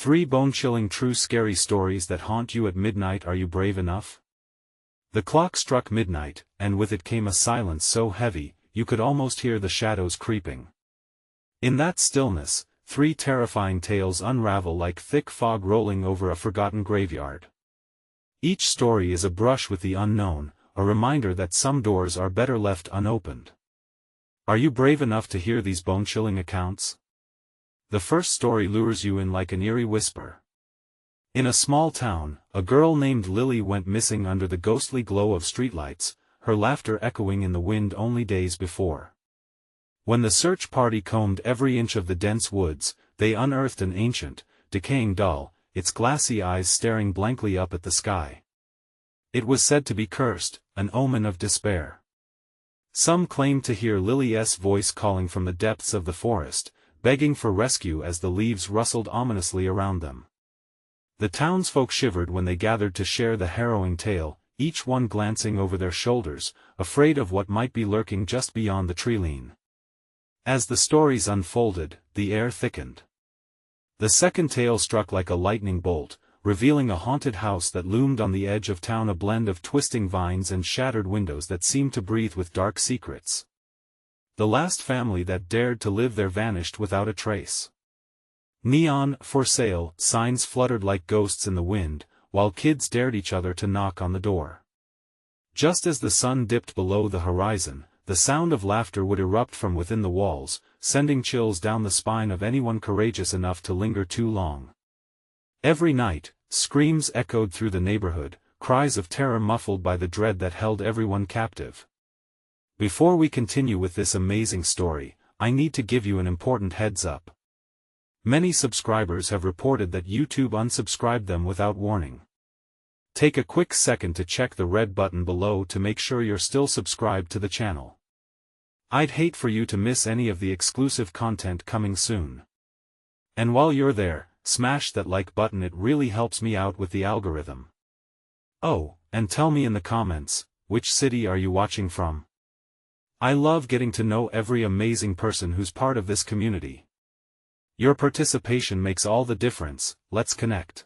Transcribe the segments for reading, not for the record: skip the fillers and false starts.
3 bone-chilling true scary stories that haunt you at midnight. Are you brave enough? The clock struck midnight, and with it came a silence so heavy, you could almost hear the shadows creeping. In that stillness, 3 terrifying tales unravel like thick fog rolling over a forgotten graveyard. Each story is a brush with the unknown, a reminder that some doors are better left unopened. Are you brave enough to hear these bone-chilling accounts? The first story lures you in like an eerie whisper. In a small town, a girl named Lily went missing under the ghostly glow of streetlights, her laughter echoing in the wind only days before. When the search party combed every inch of the dense woods, they unearthed an ancient, decaying doll, its glassy eyes staring blankly up at the sky. It was said to be cursed, an omen of despair. Some claimed to hear Lily's voice calling from the depths of the forest, begging for rescue as the leaves rustled ominously around them. The townsfolk shivered when they gathered to share the harrowing tale, each one glancing over their shoulders, afraid of what might be lurking just beyond the tree-line. As the stories unfolded, the air thickened. The second tale struck like a lightning bolt, revealing a haunted house that loomed on the edge of town, a blend of twisting vines and shattered windows that seemed to breathe with dark secrets. The last family that dared to live there vanished without a trace. Neon "for sale" signs fluttered like ghosts in the wind, while kids dared each other to knock on the door. Just as the sun dipped below the horizon, the sound of laughter would erupt from within the walls, sending chills down the spine of anyone courageous enough to linger too long. Every night, screams echoed through the neighborhood, cries of terror muffled by the dread that held everyone captive. Before we continue with this amazing story, I need to give you an important heads up. Many subscribers have reported that YouTube unsubscribed them without warning. Take a quick second to check the red button below to make sure you're still subscribed to the channel. I'd hate for you to miss any of the exclusive content coming soon. And while you're there, smash that like button, it really helps me out with the algorithm. Oh, and tell me in the comments, which city are you watching from? I love getting to know every amazing person who's part of this community. Your participation makes all the difference. Let's connect.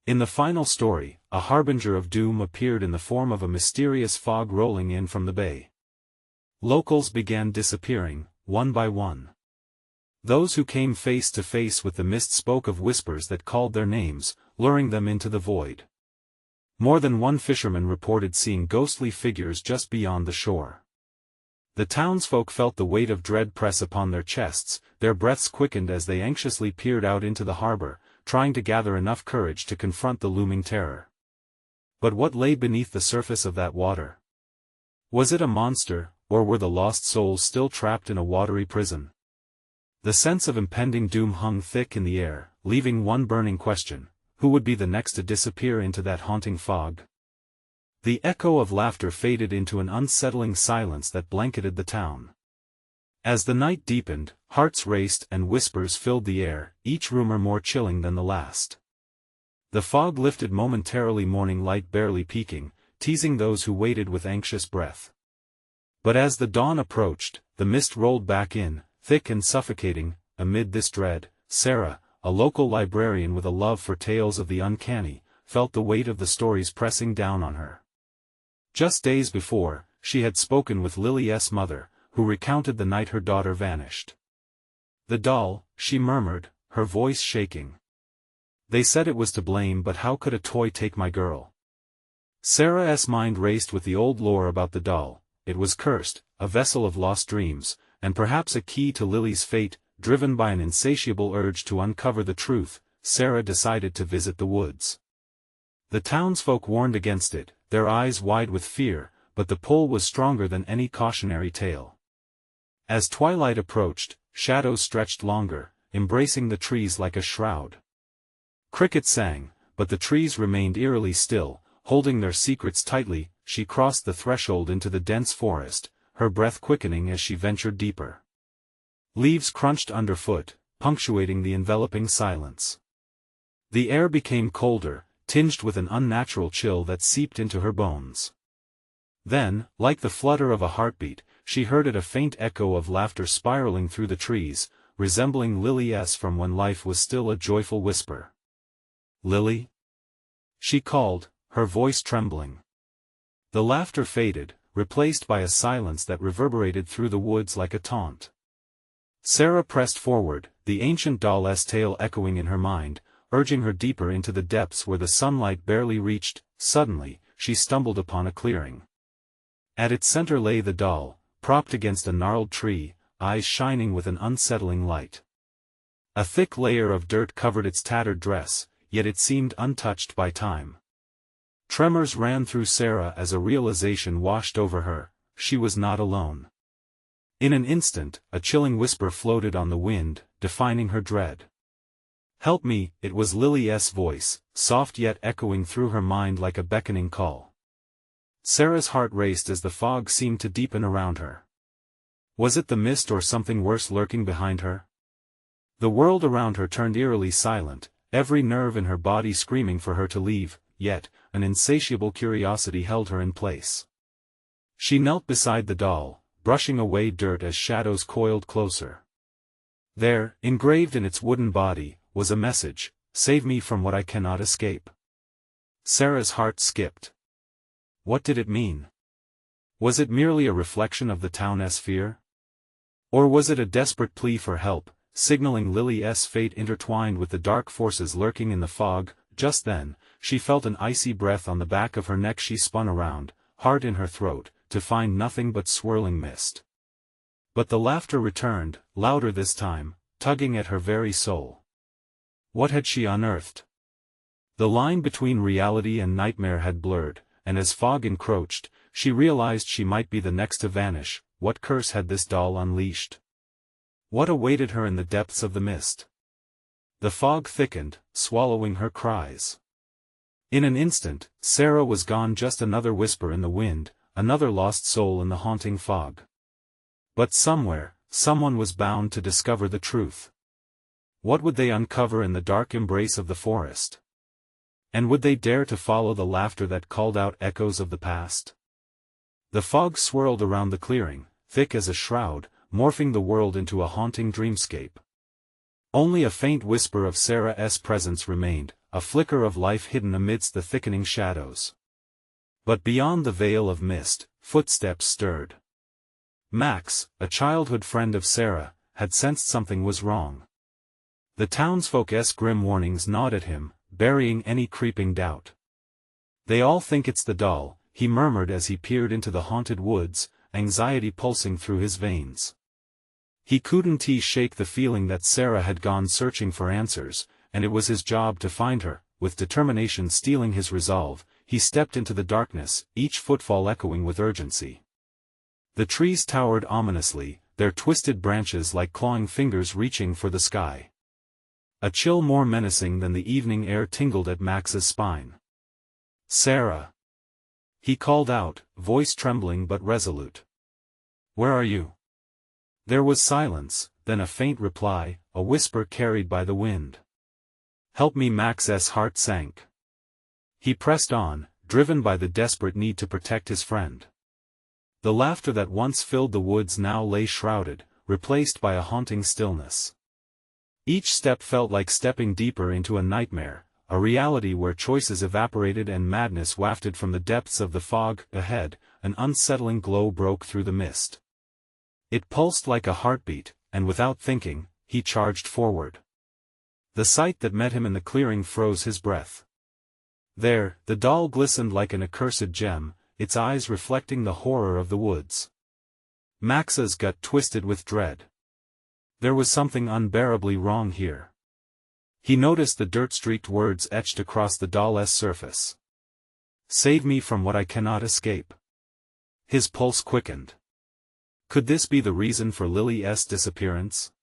In the final story, a harbinger of doom appeared in the form of a mysterious fog rolling in from the bay. Locals began disappearing, one by one. Those who came face to face with the mist spoke of whispers that called their names, luring them into the void. More than one fisherman reported seeing ghostly figures just beyond the shore. The townsfolk felt the weight of dread press upon their chests, their breaths quickened as they anxiously peered out into the harbor, trying to gather enough courage to confront the looming terror. But what lay beneath the surface of that water? Was it a monster, or were the lost souls still trapped in a watery prison? The sense of impending doom hung thick in the air, leaving one burning question: who would be the next to disappear into that haunting fog? The echo of laughter faded into an unsettling silence that blanketed the town. As the night deepened, hearts raced and whispers filled the air, each rumor more chilling than the last. The fog lifted momentarily, morning light barely peeking, teasing those who waited with anxious breath. But as the dawn approached, the mist rolled back in, thick and suffocating. Amid this dread, Sarah, a local librarian with a love for tales of the uncanny, felt the weight of the stories pressing down on her. Just days before, she had spoken with Lily's mother, who recounted the night her daughter vanished. "The doll," she murmured, her voice shaking. "They said it was to blame, but how could a toy take my girl?" Sarah's mind raced with the old lore about the doll. It was cursed, a vessel of lost dreams, and perhaps a key to Lily's fate. Driven by an insatiable urge to uncover the truth, Sarah decided to visit the woods. The townsfolk warned against it, their eyes wide with fear, but the pull was stronger than any cautionary tale. As twilight approached, shadows stretched longer, embracing the trees like a shroud. Crickets sang, but the trees remained eerily still, holding their secrets tightly. She crossed the threshold into the dense forest, her breath quickening as she ventured deeper. Leaves crunched underfoot, punctuating the enveloping silence. The air became colder, tinged with an unnatural chill that seeped into her bones. Then, like the flutter of a heartbeat, she heard a faint echo of laughter spiraling through the trees, resembling Lily's from when life was still a joyful whisper. "Lily?" she called, her voice trembling. The laughter faded, replaced by a silence that reverberated through the woods like a taunt. Sarah pressed forward, the ancient doll's tale echoing in her mind, urging her deeper into the depths where the sunlight barely reached. Suddenly, she stumbled upon a clearing. At its center lay the doll, propped against a gnarled tree, eyes shining with an unsettling light. A thick layer of dirt covered its tattered dress, yet it seemed untouched by time. Tremors ran through Sarah as a realization washed over her: she was not alone. In an instant, a chilling whisper floated on the wind, defining her dread. "Help me," it was Lily's voice, soft yet echoing through her mind like a beckoning call. Sarah's heart raced as the fog seemed to deepen around her. Was it the mist or something worse lurking behind her? The world around her turned eerily silent, every nerve in her body screaming for her to leave, yet, an insatiable curiosity held her in place. She knelt beside the doll, brushing away dirt as shadows coiled closer. There, engraved in its wooden body, was a message: "Save me from what I cannot escape." Sarah's heart skipped. What did it mean? Was it merely a reflection of the town's fear? Or was it a desperate plea for help, signaling Lily's fate intertwined with the dark forces lurking in the fog? Just then, she felt an icy breath on the back of her neck. She spun around, heart in her throat, to find nothing but swirling mist. But the laughter returned, louder this time, tugging at her very soul. What had she unearthed? The line between reality and nightmare had blurred, and as fog encroached, she realized she might be the next to vanish. What curse had this doll unleashed? What awaited her in the depths of the mist? The fog thickened, swallowing her cries. In an instant, Sarah was gone, just another whisper in the wind, another lost soul in the haunting fog. But somewhere, someone was bound to discover the truth. What would they uncover in the dark embrace of the forest? And would they dare to follow the laughter that called out echoes of the past? The fog swirled around the clearing, thick as a shroud, morphing the world into a haunting dreamscape. Only a faint whisper of Sarah's presence remained, a flicker of life hidden amidst the thickening shadows. But beyond the veil of mist, footsteps stirred. Max, a childhood friend of Sarah, had sensed something was wrong. The townsfolk's grim warnings gnawed at him, burying any creeping doubt. "They all think it's the doll," he murmured as he peered into the haunted woods, anxiety pulsing through his veins. He couldn't shake the feeling that Sarah had gone searching for answers, and it was his job to find her. With determination stealing his resolve, he stepped into the darkness, each footfall echoing with urgency. The trees towered ominously, their twisted branches like clawing fingers reaching for the sky. A chill more menacing than the evening air tingled at Max's spine. "Sarah!" he called out, voice trembling but resolute. "Where are you?" There was silence, then a faint reply, a whisper carried by the wind. "Help me!" Max's heart sank. He pressed on, driven by the desperate need to protect his friend. The laughter that once filled the woods now lay shrouded, replaced by a haunting stillness. Each step felt like stepping deeper into a nightmare, a reality where choices evaporated and madness wafted from the depths of the fog. Ahead, an unsettling glow broke through the mist. It pulsed like a heartbeat, and without thinking, he charged forward. The sight that met him in the clearing froze his breath. There, the doll glistened like an accursed gem, its eyes reflecting the horror of the woods. Max's gut twisted with dread. There was something unbearably wrong here. He noticed the dirt-streaked words etched across the doll's surface. "Save me from what I cannot escape." His pulse quickened. Could this be the reason for Lily's disappearance?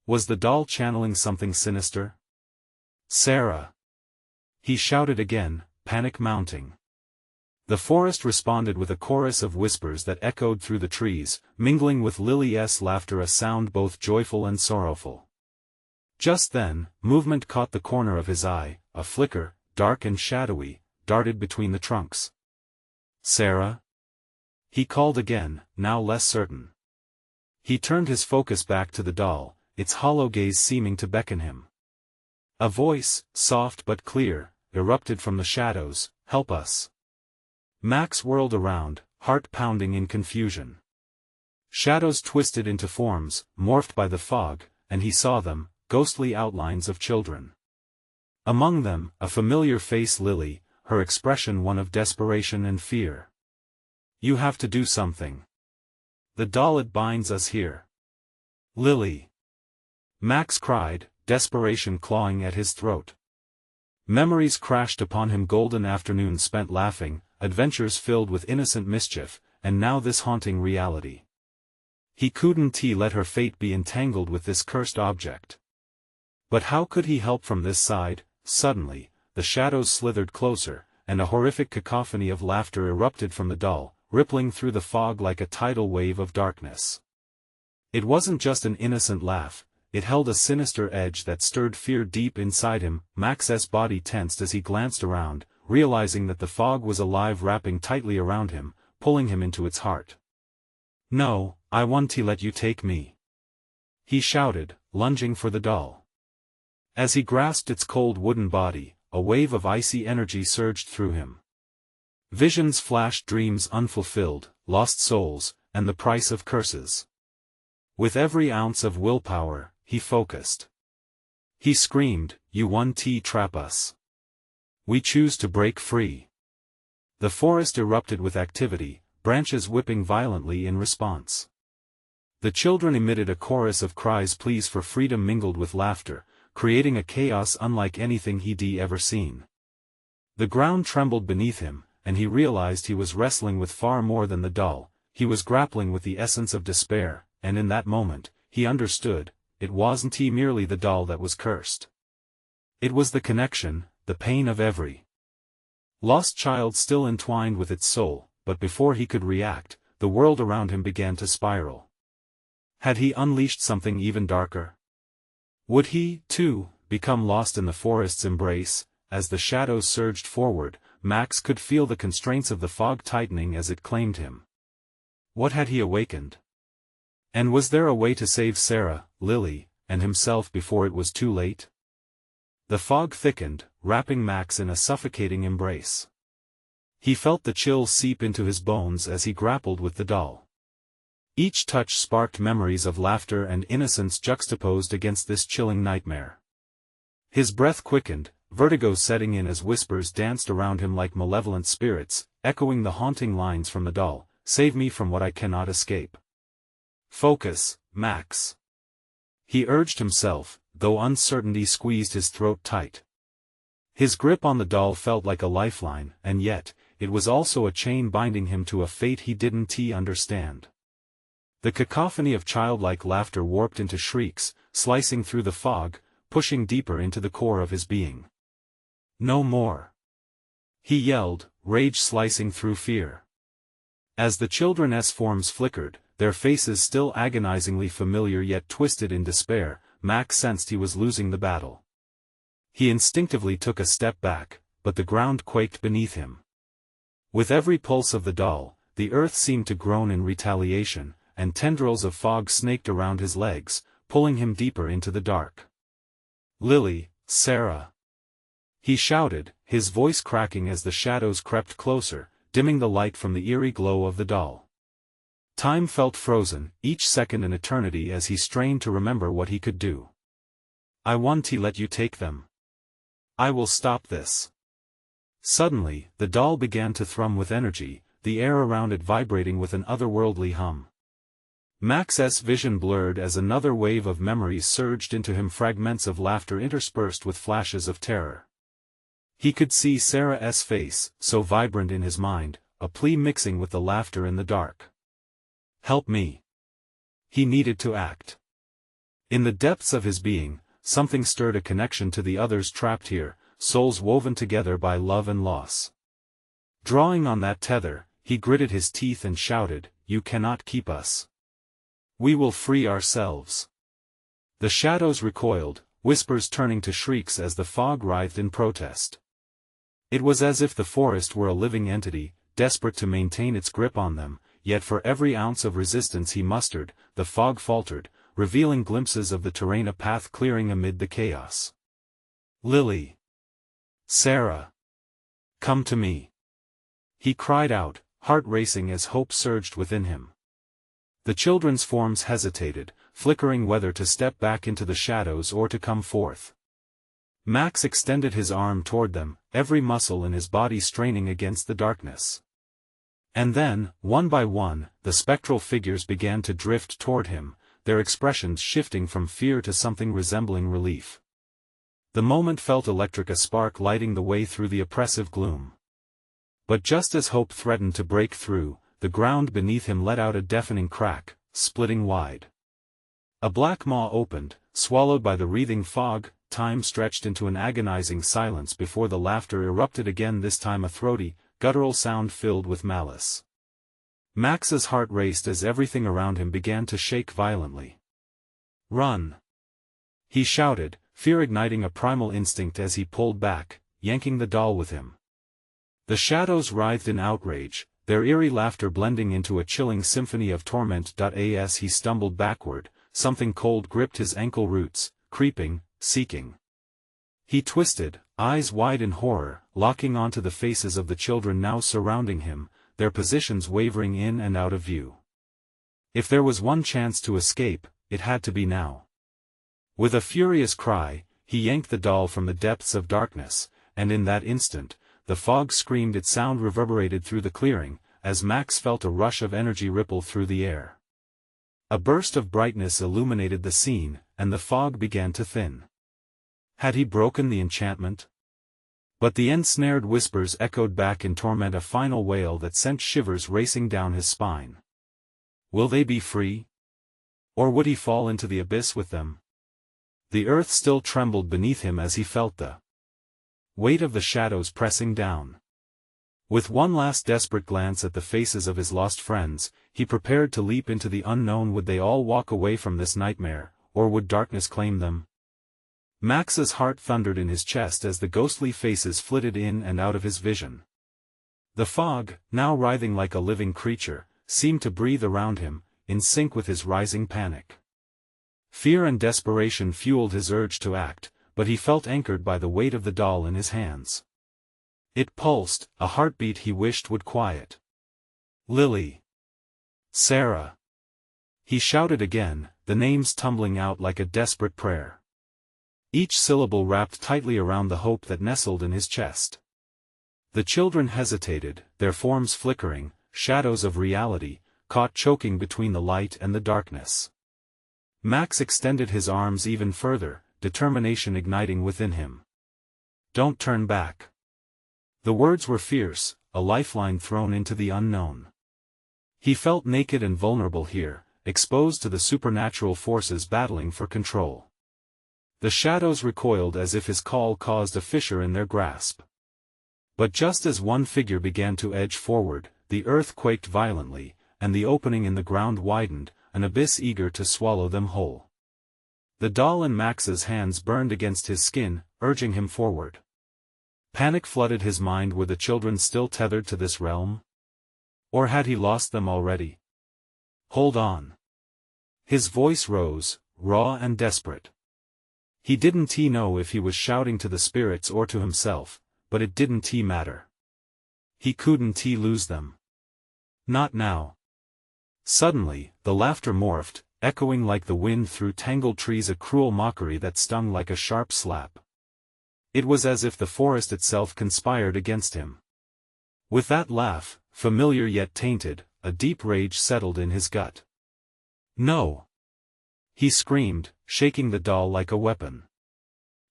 Was the doll channeling something sinister? "Sarah!" he shouted again, panic mounting. The forest responded with a chorus of whispers that echoed through the trees, mingling with Lily's laughter, a sound both joyful and sorrowful. Just then, movement caught the corner of his eye, a flicker, dark and shadowy, darted between the trunks. "Sarah?" he called again, now less certain. He turned his focus back to the doll, its hollow gaze seeming to beckon him. A voice, soft but clear, erupted from the shadows, "Help us." Max whirled around, heart pounding in confusion. Shadows twisted into forms, morphed by the fog, and he saw them, ghostly outlines of children. Among them, a familiar face, Lily, her expression one of desperation and fear. "You have to do something. The doll, it binds us here." "Lily!" Max cried, desperation clawing at his throat. Memories crashed upon him, golden afternoons spent laughing, adventures filled with innocent mischief, and now this haunting reality. He couldn't let her fate be entangled with this cursed object. But how could he help from this side? Suddenly, the shadows slithered closer, and a horrific cacophony of laughter erupted from the doll, rippling through the fog like a tidal wave of darkness. It wasn't just an innocent laugh, it held a sinister edge that stirred fear deep inside him. Max's body tensed as he glanced around, realizing that the fog was alive, wrapping tightly around him, pulling him into its heart. "No, I want to let you take me," he shouted, lunging for the doll. As he grasped its cold wooden body, a wave of icy energy surged through him. Visions flashed, dreams unfulfilled, lost souls, and the price of curses. With every ounce of willpower, he focused. He screamed, "You won't trap us. We choose to break free." The forest erupted with activity, branches whipping violently in response. The children emitted a chorus of cries, pleas for freedom mingled with laughter, creating a chaos unlike anything he'd ever seen. The ground trembled beneath him, and he realized he was wrestling with far more than the doll. He was grappling with the essence of despair, and in that moment, he understood, it wasn't merely the doll that was cursed. It was the connection, the pain of every lost child still entwined with its soul. But before he could react, the world around him began to spiral. Had he unleashed something even darker? Would he, too, become lost in the forest's embrace? As the shadows surged forward, Max could feel the constraints of the fog tightening as it claimed him. What had he awakened? And was there a way to save Sarah, Lily, and himself before it was too late? The fog thickened, wrapping Max in a suffocating embrace. He felt the chill seep into his bones as he grappled with the doll. Each touch sparked memories of laughter and innocence juxtaposed against this chilling nightmare. His breath quickened, vertigo setting in as whispers danced around him like malevolent spirits, echoing the haunting lines from the doll, "Save me from what I cannot escape." "Focus, Max," he urged himself, though uncertainty squeezed his throat tight. His grip on the doll felt like a lifeline, and yet, it was also a chain binding him to a fate he didn't understand. The cacophony of childlike laughter warped into shrieks, slicing through the fog, pushing deeper into the core of his being. "No more!" he yelled, rage slicing through fear. As the children's forms flickered, their faces still agonizingly familiar yet twisted in despair, Max sensed he was losing the battle. He instinctively took a step back, but the ground quaked beneath him. With every pulse of the doll, the earth seemed to groan in retaliation, and tendrils of fog snaked around his legs, pulling him deeper into the dark. "Lily, Sarah!" he shouted, his voice cracking as the shadows crept closer, dimming the light from the eerie glow of the doll. Time felt frozen, each second an eternity as he strained to remember what he could do. "I want to let you take them. I will stop this." Suddenly, the doll began to thrum with energy, the air around it vibrating with an otherworldly hum. Max's vision blurred as another wave of memories surged into him, fragments of laughter interspersed with flashes of terror. He could see Sarah's face, so vibrant in his mind, a plea mixing with the laughter in the dark. "Help me." He needed to act. In the depths of his being, something stirred, a connection to the others trapped here, souls woven together by love and loss. Drawing on that tether, he gritted his teeth and shouted, "You cannot keep us. We will free ourselves." The shadows recoiled, whispers turning to shrieks as the fog writhed in protest. It was as if the forest were a living entity, desperate to maintain its grip on them, yet for every ounce of resistance he mustered, the fog faltered, revealing glimpses of the terrain, a path clearing amid the chaos. "Lily! Sarah! Come to me!" he cried out, heart racing as hope surged within him. The children's forms hesitated, flickering whether to step back into the shadows or to come forth. Max extended his arm toward them, every muscle in his body straining against the darkness. And then, one by one, the spectral figures began to drift toward him, their expressions shifting from fear to something resembling relief. The moment felt electric, a spark lighting the way through the oppressive gloom. But just as hope threatened to break through, the ground beneath him let out a deafening crack, splitting wide. A black maw opened, swallowed by the wreathing fog. Time stretched into an agonizing silence before the laughter erupted again, this time a throaty, guttural sound filled with malice. Max's heart raced as everything around him began to shake violently. "Run!" he shouted, fear igniting a primal instinct as he pulled back, yanking the doll with him. The shadows writhed in outrage, their eerie laughter blending into a chilling symphony of torment. As he stumbled backward, something cold gripped his ankle roots, creeping, seeking. He twisted, eyes wide in horror, locking onto the faces of the children now surrounding him, their positions wavering in and out of view. If there was one chance to escape, it had to be now. With a furious cry, he yanked the doll from the depths of darkness, and in that instant, the fog screamed. Its sound reverberated through the clearing, as Max felt a rush of energy ripple through the air. A burst of brightness illuminated the scene, and the fog began to thin. Had he broken the enchantment? But the ensnared whispers echoed back in torment, a final wail that sent shivers racing down his spine. Will they be free? Or would he fall into the abyss with them? The earth still trembled beneath him as he felt the weight of the shadows pressing down. With one last desperate glance at the faces of his lost friends, he prepared to leap into the unknown. Would they all walk away from this nightmare, or would darkness claim them? Max's heart thundered in his chest as the ghostly faces flitted in and out of his vision. The fog, now writhing like a living creature, seemed to breathe around him, in sync with his rising panic. Fear and desperation fueled his urge to act, but he felt anchored by the weight of the doll in his hands. It pulsed, a heartbeat he wished would quiet. "Lily! Sarah!" he shouted again, the names tumbling out like a desperate prayer. Each syllable wrapped tightly around the hope that nestled in his chest. The children hesitated, their forms flickering, shadows of reality, caught choking between the light and the darkness. Max extended his arms even further, determination igniting within him. "Don't turn back." The words were fierce, a lifeline thrown into the unknown. He felt naked and vulnerable here, exposed to the supernatural forces battling for control. The shadows recoiled as if his call caused a fissure in their grasp. But just as one figure began to edge forward, the earth quaked violently, and the opening in the ground widened, an abyss eager to swallow them whole. The doll in Max's hands burned against his skin, urging him forward. Panic flooded his mind. Were the children still tethered to this realm? Or had he lost them already? "Hold on." His voice rose, raw and desperate. He didn't know if he was shouting to the spirits or to himself, but it didn't matter. He couldn't lose them. Not now. Suddenly, the laughter morphed, echoing like the wind through tangled trees, a cruel mockery that stung like a sharp slap. It was as if the forest itself conspired against him. With that laugh, familiar yet tainted, a deep rage settled in his gut. "No!" he screamed, shaking the doll like a weapon.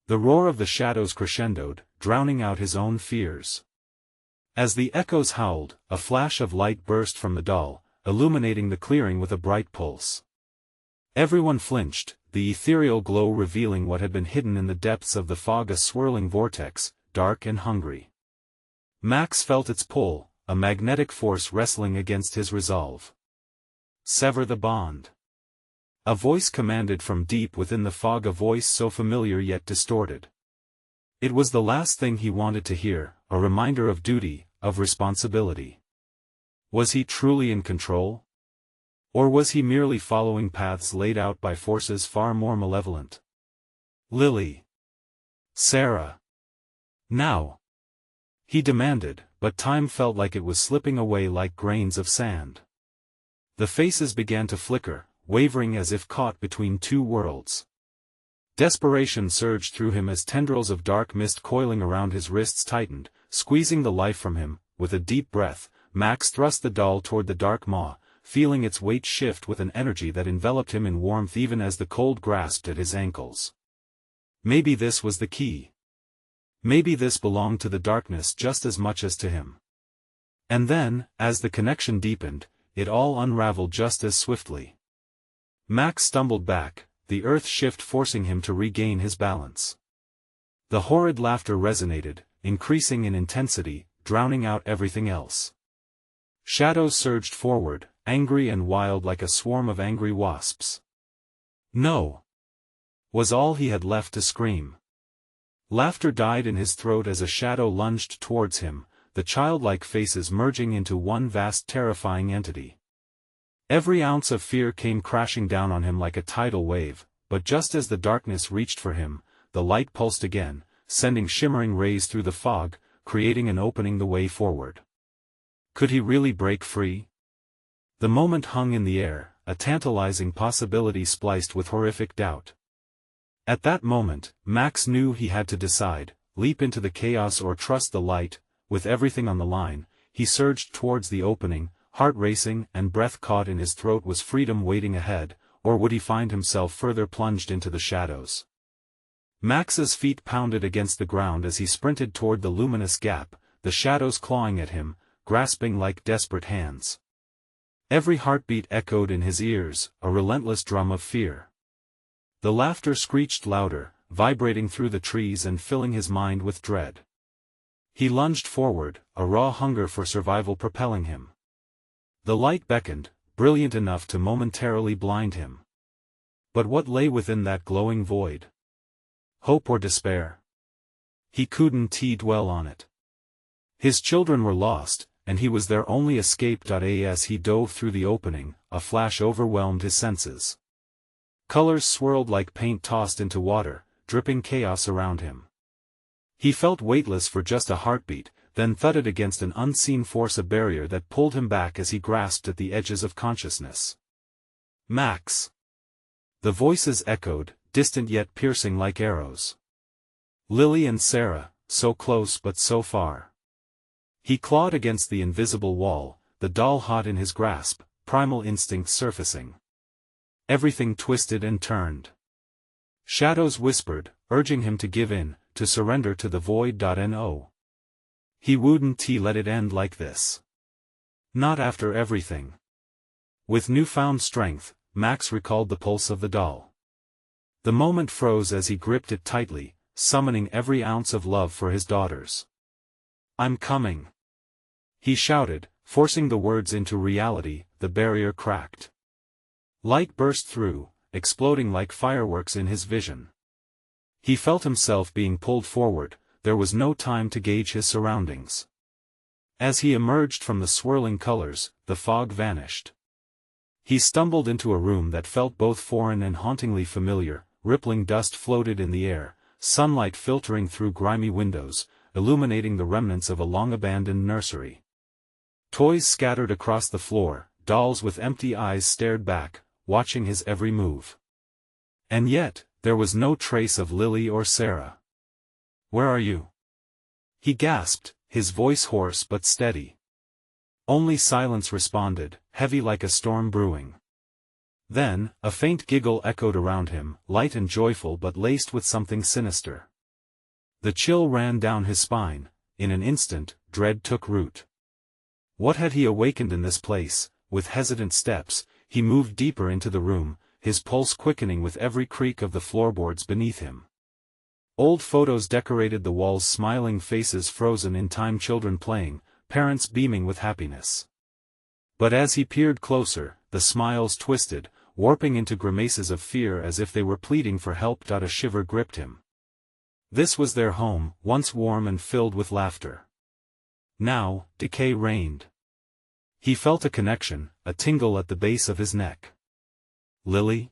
The roar of the shadows crescendoed, drowning out his own fears. As the echoes howled, a flash of light burst from the doll, illuminating the clearing with a bright pulse. Everyone flinched, the ethereal glow revealing what had been hidden in the depths of the fog, a swirling vortex, dark and hungry. Max felt its pull, a magnetic force wrestling against his resolve. "Sever the bond." A voice commanded from deep within the fog, a voice so familiar yet distorted. It was the last thing he wanted to hear, a reminder of duty, of responsibility. Was he truly in control? Or was he merely following paths laid out by forces far more malevolent? Lily. Sarah. Now. He demanded, but time felt like it was slipping away like grains of sand. The faces began to flicker, wavering as if caught between two worlds. Desperation surged through him as tendrils of dark mist coiling around his wrists tightened, squeezing the life from him. With a deep breath, Max thrust the doll toward the dark maw, feeling its weight shift with an energy that enveloped him in warmth even as the cold grasped at his ankles. Maybe this was the key. Maybe this belonged to the darkness just as much as to him. And then, as the connection deepened, it all unraveled just as swiftly. Max stumbled back, the earth shift forcing him to regain his balance. The horrid laughter resonated, increasing in intensity, drowning out everything else. Shadows surged forward, angry and wild like a swarm of angry wasps. "No!" was all he had left to scream. Laughter died in his throat as a shadow lunged towards him, the childlike faces merging into one vast terrifying entity. Every ounce of fear came crashing down on him like a tidal wave, but just as the darkness reached for him, the light pulsed again, sending shimmering rays through the fog, creating an opening the way forward. Could he really break free? The moment hung in the air, a tantalizing possibility spliced with horrific doubt. At that moment, Max knew he had to decide, leap into the chaos or trust the light. With everything on the line, he surged towards the opening, heart racing and breath caught in his throat. Was freedom waiting ahead, or would he find himself further plunged into the shadows? Max's feet pounded against the ground as he sprinted toward the luminous gap, the shadows clawing at him, grasping like desperate hands. Every heartbeat echoed in his ears, a relentless drum of fear. The laughter screeched louder, vibrating through the trees and filling his mind with dread. He lunged forward, a raw hunger for survival propelling him. The light beckoned, brilliant enough to momentarily blind him. But what lay within that glowing void? Hope or despair? He couldn't dwell on it. His children were lost, and he was their only escape. As he dove through the opening, a flash overwhelmed his senses. Colors swirled like paint tossed into water, dripping chaos around him. He felt weightless for just a heartbeat, then thudded against an unseen force, a barrier that pulled him back as he grasped at the edges of consciousness. "Max!" The voices echoed, distant yet piercing like arrows. Lily and Sarah, so close but so far. He clawed against the invisible wall, the doll hot in his grasp, primal instincts surfacing. Everything twisted and turned. Shadows whispered, urging him to give in, to surrender to the void. No. He wouldn't let it end like this. Not after everything. With newfound strength, Max recalled the pulse of the doll. The moment froze as he gripped it tightly, summoning every ounce of love for his daughters. "I'm coming!" he shouted, forcing the words into reality. The barrier cracked. Light burst through, exploding like fireworks in his vision. He felt himself being pulled forward, there was no time to gauge his surroundings. As he emerged from the swirling colors, the fog vanished. He stumbled into a room that felt both foreign and hauntingly familiar. Rippling dust floated in the air, sunlight filtering through grimy windows, illuminating the remnants of a long-abandoned nursery. Toys scattered across the floor, dolls with empty eyes stared back, watching his every move. And yet, there was no trace of Lily or Sarah. "Where are you?" he gasped, his voice hoarse but steady. Only silence responded, heavy like a storm brewing. Then, a faint giggle echoed around him, light and joyful but laced with something sinister. The chill ran down his spine. In an instant, dread took root. What had he awakened in this place? With hesitant steps, he moved deeper into the room, his pulse quickening with every creak of the floorboards beneath him. Old photos decorated the walls, smiling faces frozen in time, children playing, parents beaming with happiness. But as he peered closer, the smiles twisted, warping into grimaces of fear as if they were pleading for help. A shiver gripped him. This was their home, once warm and filled with laughter. Now, decay reigned. He felt a connection, a tingle at the base of his neck. Lily?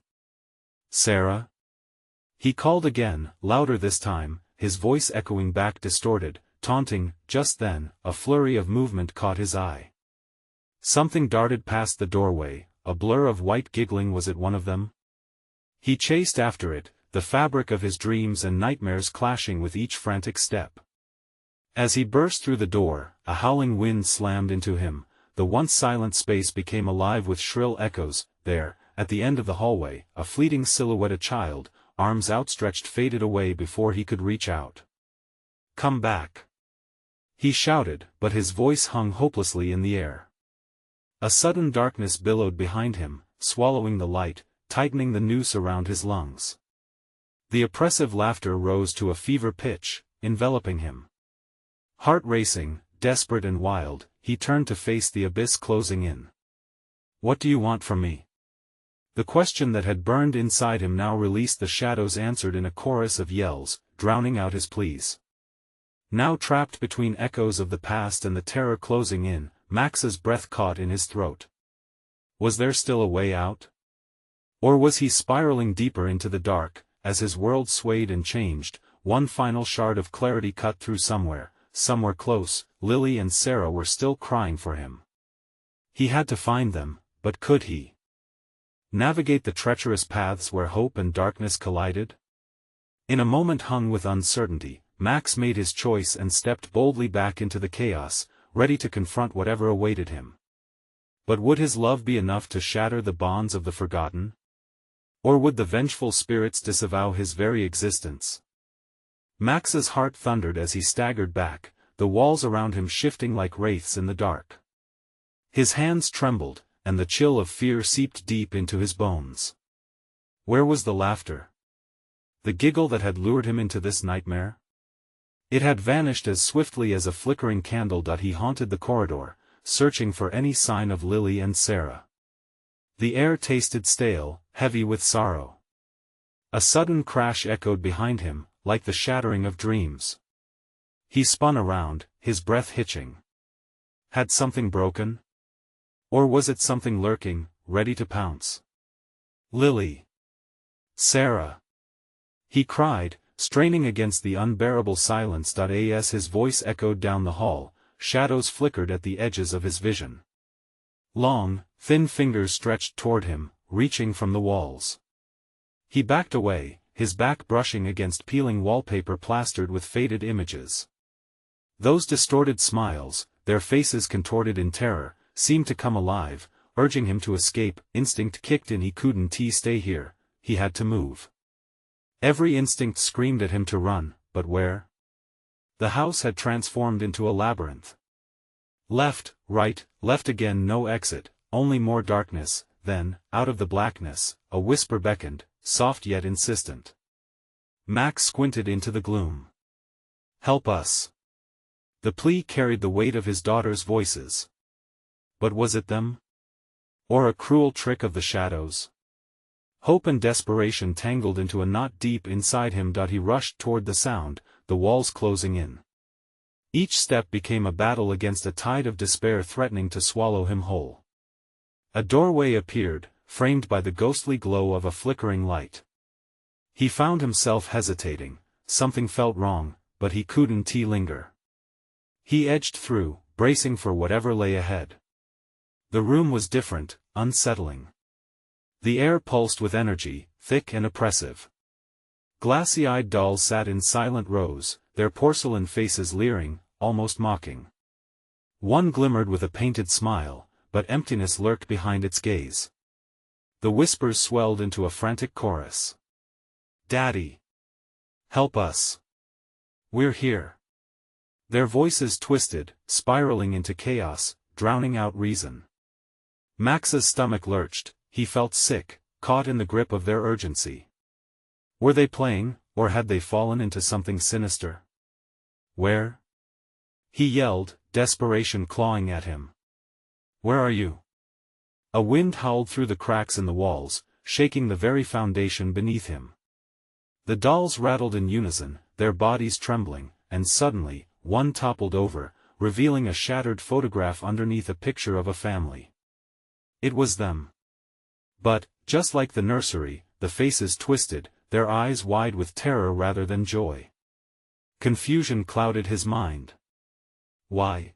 Sarah? He called again, louder this time, his voice echoing back distorted, taunting. Just then, a flurry of movement caught his eye. Something darted past the doorway, a blur of white giggling. Was it one of them? He chased after it, the fabric of his dreams and nightmares clashing with each frantic step. As he burst through the door, a howling wind slammed into him. The once silent space became alive with shrill echoes. There, at the end of the hallway, a fleeting silhouette, a child, arms outstretched, faded away before he could reach out. "Come back!" he shouted, but his voice hung hopelessly in the air. A sudden darkness billowed behind him, swallowing the light, tightening the noose around his lungs. The oppressive laughter rose to a fever pitch, enveloping him. Heart racing, desperate and wild, he turned to face the abyss closing in. "What do you want from me?" The question that had burned inside him now released. The shadows answered in a chorus of yells, drowning out his pleas. Now trapped between echoes of the past and the terror closing in, Max's breath caught in his throat. Was there still a way out? Or was he spiraling deeper into the dark? As his world swayed and changed, one final shard of clarity cut through. Somewhere close, Lily and Sarah were still crying for him. He had to find them, but could he navigate the treacherous paths where hope and darkness collided? In a moment hung with uncertainty, Max made his choice and stepped boldly back into the chaos, ready to confront whatever awaited him. But would his love be enough to shatter the bonds of the forgotten? Or would the vengeful spirits disavow his very existence? Max's heart thundered as he staggered back, the walls around him shifting like wraiths in the dark. His hands trembled, and the chill of fear seeped deep into his bones. Where was the laughter? The giggle that had lured him into this nightmare? It had vanished as swiftly as a flickering candle. He haunted the corridor, searching for any sign of Lily and Sarah. The air tasted stale, heavy with sorrow. A sudden crash echoed behind him, like the shattering of dreams. He spun around, his breath hitching. Had something broken? Or was it something lurking, ready to pounce? "Lily! Sarah!" he cried, straining against the unbearable silence. As his voice echoed down the hall, shadows flickered at the edges of his vision. Long, thin fingers stretched toward him, reaching from the walls. He backed away, his back brushing against peeling wallpaper plastered with faded images. Those distorted smiles, their faces contorted in terror, seemed to come alive, urging him to escape. Instinct kicked in. He couldn't stay here, he had to move. Every instinct screamed at him to run, but where? The house had transformed into a labyrinth. Left, right, left again, no exit, only more darkness. Then, out of the blackness, a whisper beckoned, soft yet insistent. Max squinted into the gloom. "Help us." The plea carried the weight of his daughter's voices. But was it them? Or a cruel trick of the shadows? Hope and desperation tangled into a knot deep inside him. He rushed toward the sound, the walls closing in. Each step became a battle against a tide of despair threatening to swallow him whole. A doorway appeared, framed by the ghostly glow of a flickering light. He found himself hesitating. Something felt wrong, but he couldn't linger. He edged through, bracing for whatever lay ahead. The room was different, unsettling. The air pulsed with energy, thick and oppressive. Glassy-eyed dolls sat in silent rows, their porcelain faces leering, almost mocking. One glimmered with a painted smile, but emptiness lurked behind its gaze. The whispers swelled into a frantic chorus. "Daddy! Help us! We're here!" Their voices twisted, spiraling into chaos, drowning out reason. Max's stomach lurched, he felt sick, caught in the grip of their urgency. Were they playing, or had they fallen into something sinister? "Where?" he yelled, desperation clawing at him. "Where are you?" A wind howled through the cracks in the walls, shaking the very foundation beneath him. The dolls rattled in unison, their bodies trembling, and suddenly, one toppled over, revealing a shattered photograph underneath a picture of a family. It was them. But, just like the nursery, the faces twisted, their eyes wide with terror rather than joy. Confusion clouded his mind. Why?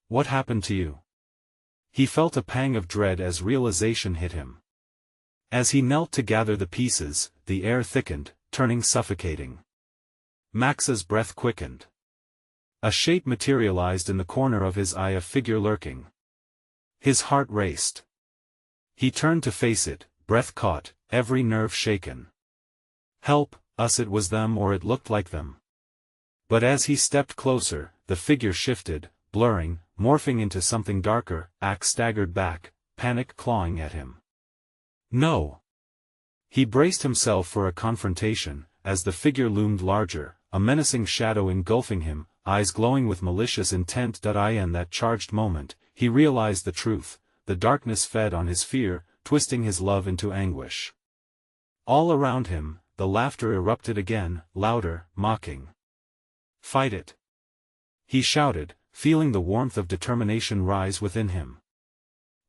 What happened to you? He felt a pang of dread as realization hit him. As he knelt to gather the pieces, the air thickened, turning suffocating. Max's breath quickened. A shape materialized in the corner of his eye, a figure lurking. His heart raced. He turned to face it, breath caught, every nerve shaken. Help us, it was them, or it looked like them. But as he stepped closer, the figure shifted, blurring, morphing into something darker. Axe staggered back, panic clawing at him. No! He braced himself for a confrontation, as the figure loomed larger, a menacing shadow engulfing him, eyes glowing with malicious intent. In that charged moment, he realized the truth. The darkness fed on his fear, twisting his love into anguish. All around him, the laughter erupted again, louder, mocking. Fight it! He shouted, feeling the warmth of determination rise within him.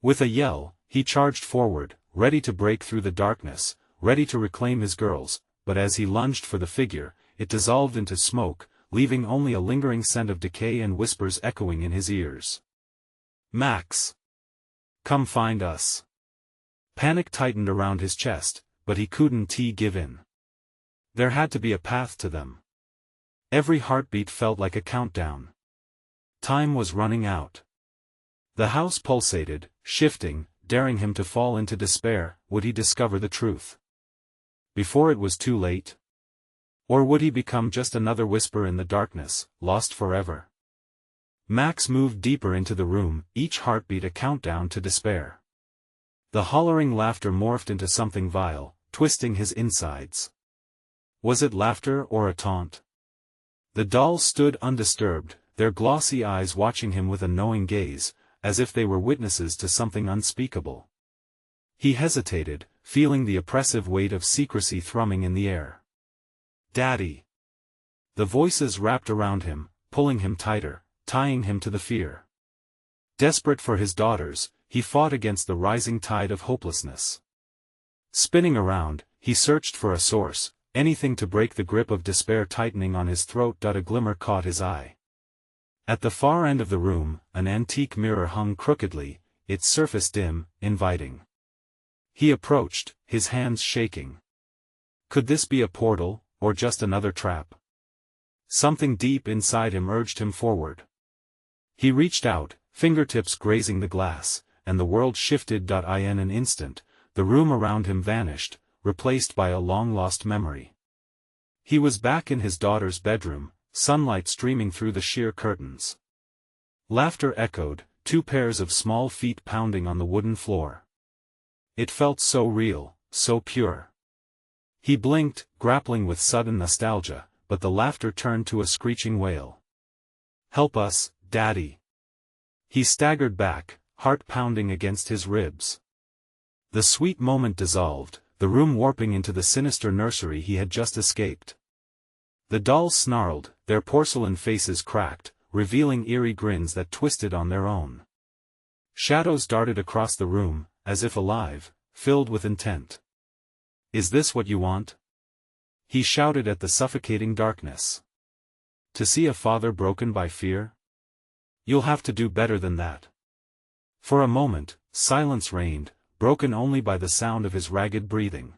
With a yell, he charged forward, ready to break through the darkness, ready to reclaim his girls, but as he lunged for the figure, it dissolved into smoke, leaving only a lingering scent of decay and whispers echoing in his ears. Max! Come find us! Panic tightened around his chest, but he couldn't give in. There had to be a path to them. Every heartbeat felt like a countdown. Time was running out. The house pulsated, shifting, daring him to fall into despair. Would he discover the truth before it was too late? Or would he become just another whisper in the darkness, lost forever? Max moved deeper into the room, each heartbeat a countdown to despair. The hollering laughter morphed into something vile, twisting his insides. Was it laughter or a taunt? The dolls stood undisturbed, their glossy eyes watching him with a knowing gaze, as if they were witnesses to something unspeakable. He hesitated, feeling the oppressive weight of secrecy thrumming in the air. Daddy! The voices wrapped around him, pulling him tighter, tying him to the fear. Desperate for his daughters, he fought against the rising tide of hopelessness. Spinning around, he searched for a source, anything to break the grip of despair tightening on his throat. A glimmer caught his eye. At the far end of the room, an antique mirror hung crookedly, its surface dim, inviting. He approached, his hands shaking. Could this be a portal, or just another trap? Something deep inside him urged him forward. He reached out, fingertips grazing the glass, and the world shifted. In an instant, the room around him vanished, replaced by a long-lost memory. He was back in his daughter's bedroom, sunlight streaming through the sheer curtains. Laughter echoed, 2 pairs of small feet pounding on the wooden floor. It felt so real, so pure. He blinked, grappling with sudden nostalgia, but the laughter turned to a screeching wail. Help us, Daddy! He staggered back, heart pounding against his ribs. The sweet moment dissolved, the room warping into the sinister nursery he had just escaped. The dolls snarled, their porcelain faces cracked, revealing eerie grins that twisted on their own. Shadows darted across the room, as if alive, filled with intent. Is this what you want? He shouted at the suffocating darkness. To see a father broken by fear? You'll have to do better than that. For a moment, silence reigned, broken only by the sound of his ragged breathing.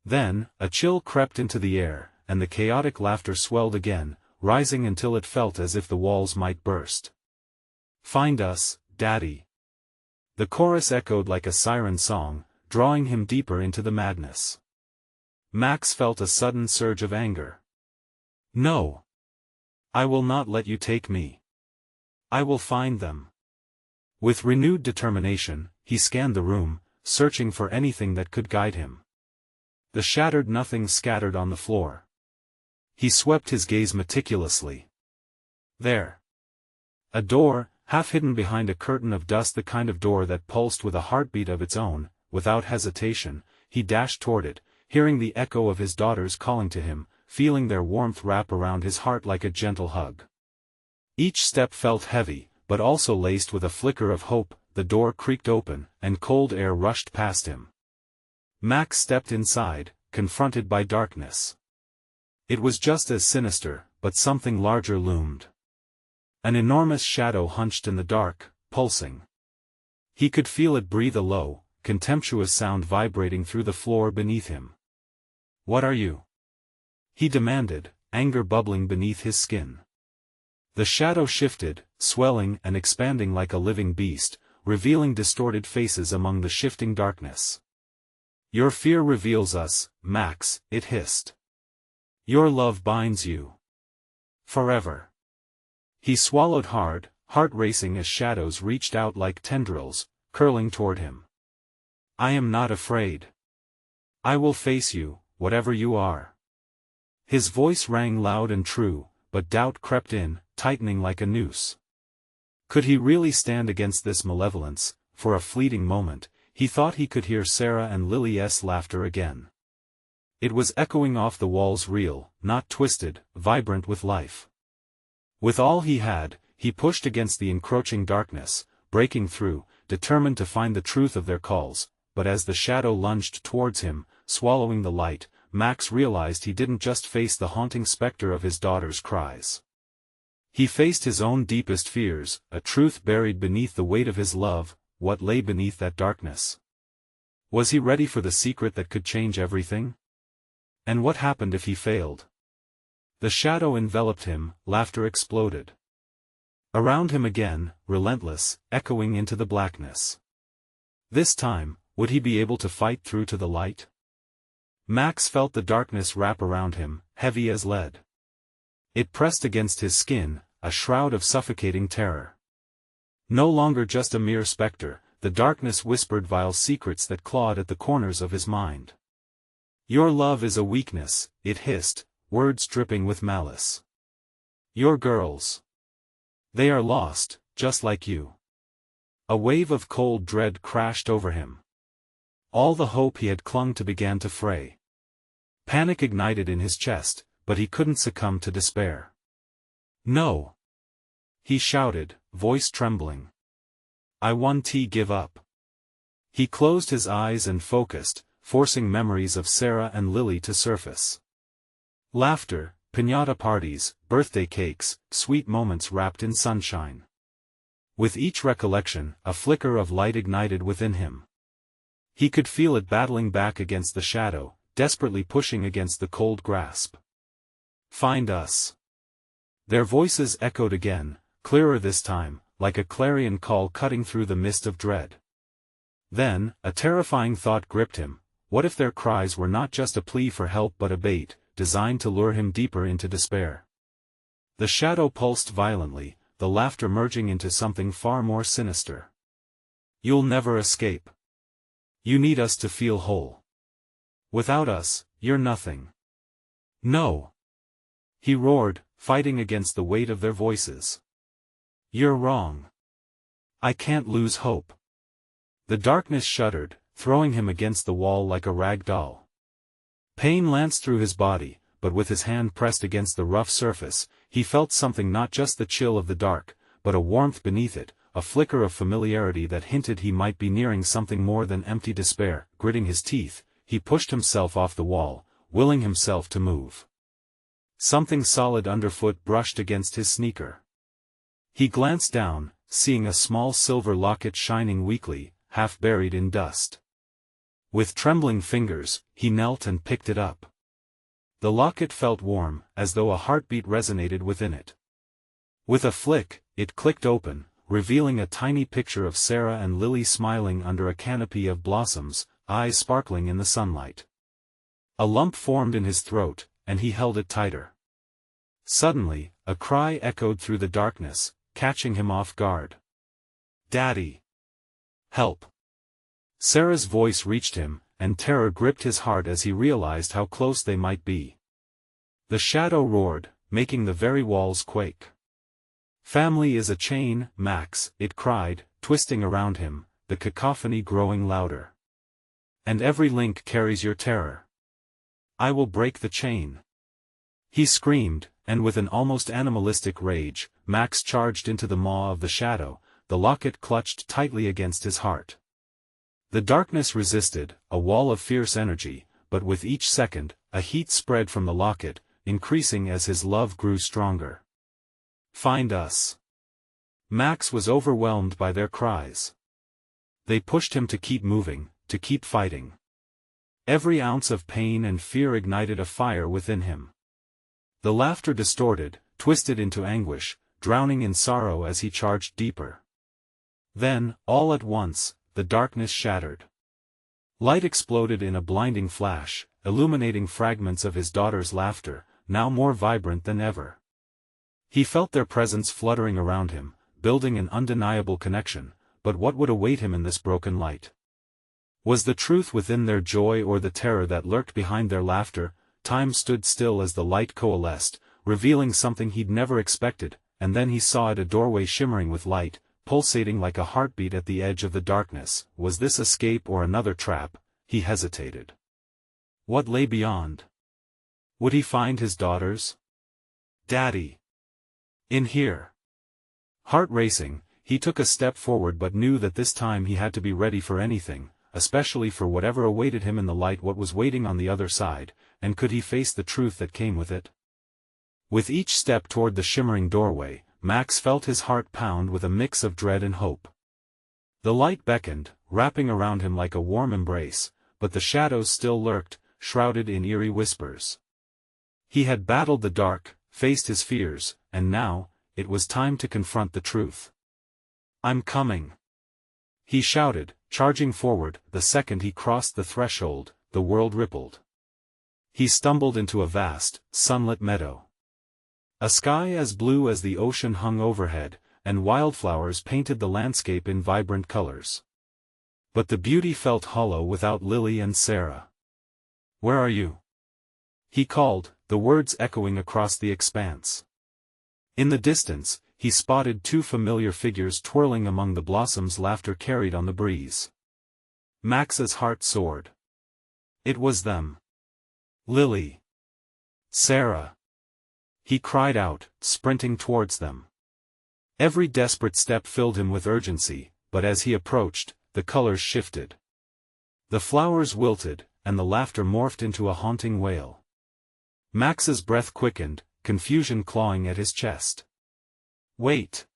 Then, a chill crept into the air, and the chaotic laughter swelled again, rising until it felt as if the walls might burst. Find us, Daddy! The chorus echoed like a siren song, drawing him deeper into the madness. Max felt a sudden surge of anger. No! I will not let you take me. I will find them. With renewed determination, he scanned the room, searching for anything that could guide him. The shattered nothing scattered on the floor. He swept his gaze meticulously. There! A door, half hidden behind a curtain of dust, the kind of door that pulsed with a heartbeat of its own. Without hesitation, he dashed toward it, hearing the echo of his daughters calling to him, feeling their warmth wrap around his heart like a gentle hug. Each step felt heavy, but also laced with a flicker of hope. The door creaked open, and cold air rushed past him. Max stepped inside, confronted by darkness. It was just as sinister, but something larger loomed. An enormous shadow hunched in the dark, pulsing. He could feel it breathe a low, contemptuous sound vibrating through the floor beneath him. "What are you?" he demanded, anger bubbling beneath his skin. The shadow shifted, swelling and expanding like a living beast, revealing distorted faces among the shifting darkness. "Your fear reveals us, Max," it hissed. "Your love binds you. Forever." He swallowed hard, heart racing as shadows reached out like tendrils, curling toward him. "I am not afraid. I will face you, whatever you are." His voice rang loud and true, but doubt crept in, tightening like a noose. Could he really stand against this malevolence? For a fleeting moment, he thought he could hear Sarah and Lily's laughter again. It was echoing off the walls, real, not twisted, vibrant with life. With all he had, he pushed against the encroaching darkness, breaking through, determined to find the truth of their calls. But as the shadow lunged towards him, swallowing the light, Max realized he didn't just face the haunting specter of his daughter's cries. He faced his own deepest fears, a truth buried beneath the weight of his love. What lay beneath that darkness? Was he ready for the secret that could change everything? And what happened if he failed? The shadow enveloped him, laughter exploded around him again, relentless, echoing into the blackness. This time, would he be able to fight through to the light? Max felt the darkness wrap around him, heavy as lead. It pressed against his skin, a shroud of suffocating terror. No longer just a mere specter, the darkness whispered vile secrets that clawed at the corners of his mind. "Your love is a weakness," it hissed, words dripping with malice. "Your girls. They are lost, just like you." A wave of cold dread crashed over him. All the hope he had clung to began to fray. Panic ignited in his chest, but he couldn't succumb to despair. "No!" he shouted, voice trembling. "I won't give up." He closed his eyes and focused, forcing memories of Sarah and Lily to surface. Laughter, piñata parties, birthday cakes, sweet moments wrapped in sunshine. With each recollection, a flicker of light ignited within him. He could feel it battling back against the shadow, desperately pushing against the cold grasp. "Find us." Their voices echoed again, clearer this time, like a clarion call cutting through the mist of dread. Then, a terrifying thought gripped him. What if their cries were not just a plea for help but a bait, designed to lure him deeper into despair? The shadow pulsed violently, the laughter merging into something far more sinister. "You'll never escape. You need us to feel whole. Without us, you're nothing." "No!" he roared, fighting against the weight of their voices. "You're wrong. I can't lose hope." The darkness shuddered, throwing him against the wall like a rag doll. Pain lanced through his body, but with his hand pressed against the rough surface, he felt something, not just the chill of the dark, but a warmth beneath it, a flicker of familiarity that hinted he might be nearing something more than empty despair. Gritting his teeth, he pushed himself off the wall, willing himself to move. Something solid underfoot brushed against his sneaker. He glanced down, seeing a small silver locket shining weakly, half buried in dust. With trembling fingers, he knelt and picked it up. The locket felt warm, as though a heartbeat resonated within it. With a flick, it clicked open, revealing a tiny picture of Sarah and Lily smiling under a canopy of blossoms, eyes sparkling in the sunlight. A lump formed in his throat, and he held it tighter. Suddenly, a cry echoed through the darkness, catching him off guard. "Daddy! Help!" Sarah's voice reached him, and terror gripped his heart as he realized how close they might be. The shadow roared, making the very walls quake. "Family is a chain, Max," it cried, twisting around him, the cacophony growing louder. "And every link carries your terror. I will break the chain." He screamed, and with an almost animalistic rage, Max charged into the maw of the shadow, the locket clutched tightly against his heart. The darkness resisted, a wall of fierce energy, but with each second, a heat spread from the locket, increasing as his love grew stronger. "Find us!" Max was overwhelmed by their cries. They pushed him to keep moving, to keep fighting. Every ounce of pain and fear ignited a fire within him. The laughter distorted, twisted into anguish, drowning in sorrow as he charged deeper. Then, all at once, the darkness shattered. Light exploded in a blinding flash, illuminating fragments of his daughter's laughter, now more vibrant than ever. He felt their presence fluttering around him, building an undeniable connection, but what would await him in this broken light? Was the truth within their joy or the terror that lurked behind their laughter? Time stood still as the light coalesced, revealing something he'd never expected, and then he saw it, a doorway shimmering with light, pulsating like a heartbeat at the edge of the darkness. Was this escape or another trap? He hesitated. What lay beyond? Would he find his daughters? "Daddy! In here!" Heart racing, he took a step forward but knew that this time he had to be ready for anything, especially for whatever awaited him in the light. What was waiting on the other side, and could he face the truth that came with it? With each step toward the shimmering doorway, Max felt his heart pound with a mix of dread and hope. The light beckoned, wrapping around him like a warm embrace, but the shadows still lurked, shrouded in eerie whispers. He had battled the dark, faced his fears, and now, it was time to confront the truth. "I'm coming!" he shouted, charging forward. The second he crossed the threshold, the world rippled. He stumbled into a vast, sunlit meadow. A sky as blue as the ocean hung overhead, and wildflowers painted the landscape in vibrant colors. But the beauty felt hollow without Lily and Sarah. "Where are you?" he called, the words echoing across the expanse. In the distance, he spotted two familiar figures twirling among the blossoms, laughter carried on the breeze. Max's heart soared. It was them. "Lily! Sarah!" he cried out, sprinting towards them. Every desperate step filled him with urgency, but as he approached, the colors shifted. The flowers wilted, and the laughter morphed into a haunting wail. Max's breath quickened, confusion clawing at his chest. "Wait!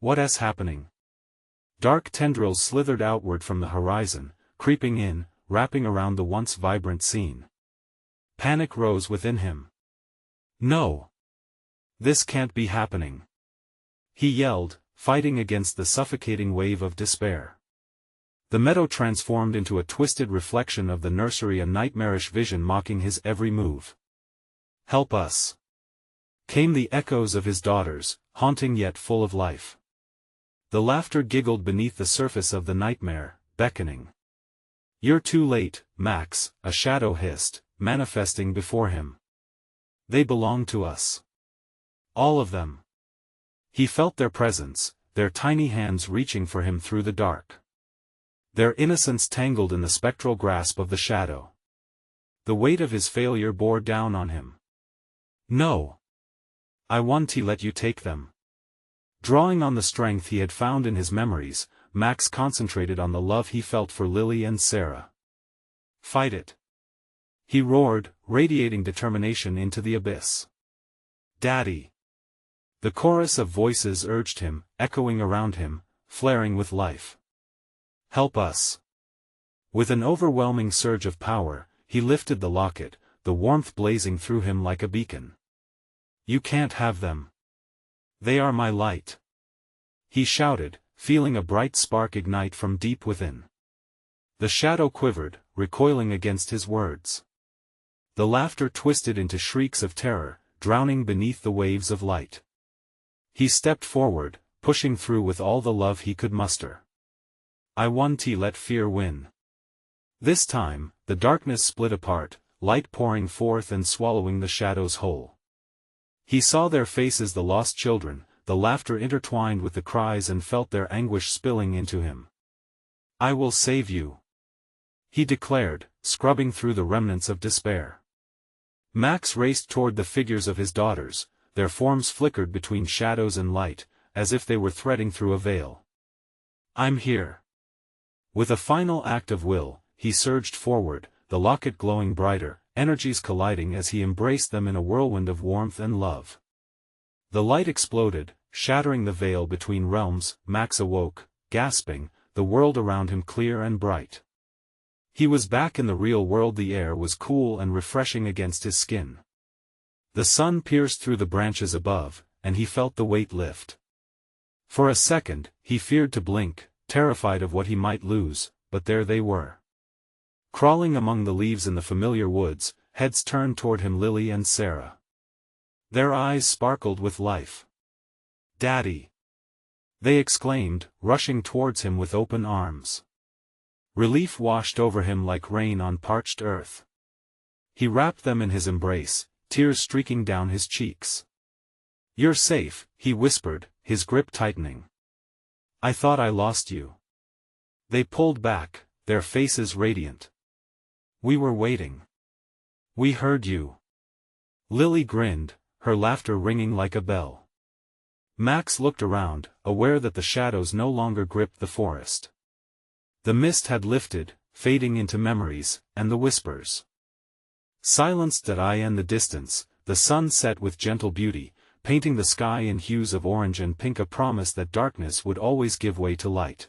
What's happening?" Dark tendrils slithered outward from the horizon, creeping in, wrapping around the once vibrant scene. Panic rose within him. "No! This can't be happening!" he yelled, fighting against the suffocating wave of despair. The meadow transformed into a twisted reflection of the nursery, a nightmarish vision mocking his every move. "Help us!" came the echoes of his daughters, haunting yet full of life. The laughter giggled beneath the surface of the nightmare, beckoning. "You're too late, Max," a shadow hissed, manifesting before him. "They belong to us. All of them." He felt their presence, their tiny hands reaching for him through the dark. Their innocence tangled in the spectral grasp of the shadow. The weight of his failure bore down on him. "No! I want to let you take them." Drawing on the strength he had found in his memories, Max concentrated on the love he felt for Lily and Sarah. "Fight it!" he roared, radiating determination into the abyss. "Daddy!" The chorus of voices urged him, echoing around him, flaring with life. "Help us!" With an overwhelming surge of power, he lifted the locket, the warmth blazing through him like a beacon. "You can't have them. They are my light!" he shouted, feeling a bright spark ignite from deep within. The shadow quivered, recoiling against his words. The laughter twisted into shrieks of terror, drowning beneath the waves of light. He stepped forward, pushing through with all the love he could muster. "I want to let fear win." This time, the darkness split apart, light pouring forth and swallowing the shadows whole. He saw their faces, the lost children, the laughter intertwined with the cries, and felt their anguish spilling into him. "I will save you," he declared, scrubbing through the remnants of despair. Max raced toward the figures of his daughters, their forms flickered between shadows and light, as if they were threading through a veil. "I'm here." With a final act of will, he surged forward, the locket glowing brighter, energies colliding as he embraced them in a whirlwind of warmth and love. The light exploded, shattering the veil between realms. Max awoke, gasping, the world around him clear and bright. He was back in the real world. The air was cool and refreshing against his skin. The sun pierced through the branches above, and he felt the weight lift. For a second, he feared to blink, terrified of what he might lose, but there they were. Crawling among the leaves in the familiar woods, heads turned toward him, Lily and Sarah. Their eyes sparkled with life. "Daddy!" they exclaimed, rushing towards him with open arms. Relief washed over him like rain on parched earth. He wrapped them in his embrace, tears streaking down his cheeks. "You're safe," he whispered, his grip tightening. "I thought I lost you." They pulled back, their faces radiant. "We were waiting. We heard you." Lily grinned, her laughter ringing like a bell. Max looked around, aware that the shadows no longer gripped the forest. The mist had lifted, fading into memories, and the whispers silenced that eye and the distance. The sun set with gentle beauty, painting the sky in hues of orange and pink, a promise that darkness would always give way to light.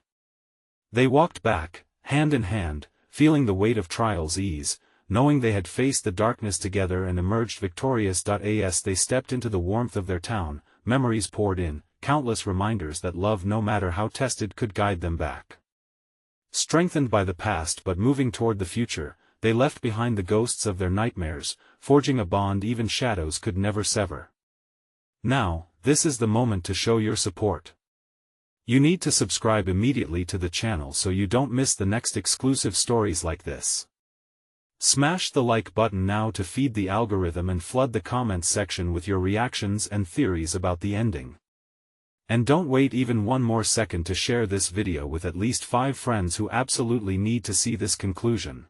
They walked back, hand in hand, feeling the weight of trials ease, knowing they had faced the darkness together and emerged victorious. As they stepped into the warmth of their town, memories poured in, countless reminders that love, no matter how tested, could guide them back. Strengthened by the past but moving toward the future, they left behind the ghosts of their nightmares, forging a bond even shadows could never sever. Now, this is the moment to show your support. You need to subscribe immediately to the channel so you don't miss the next exclusive stories like this. Smash the like button now to feed the algorithm and flood the comments section with your reactions and theories about the ending. And don't wait even one more second to share this video with at least 5 friends who absolutely need to see this conclusion.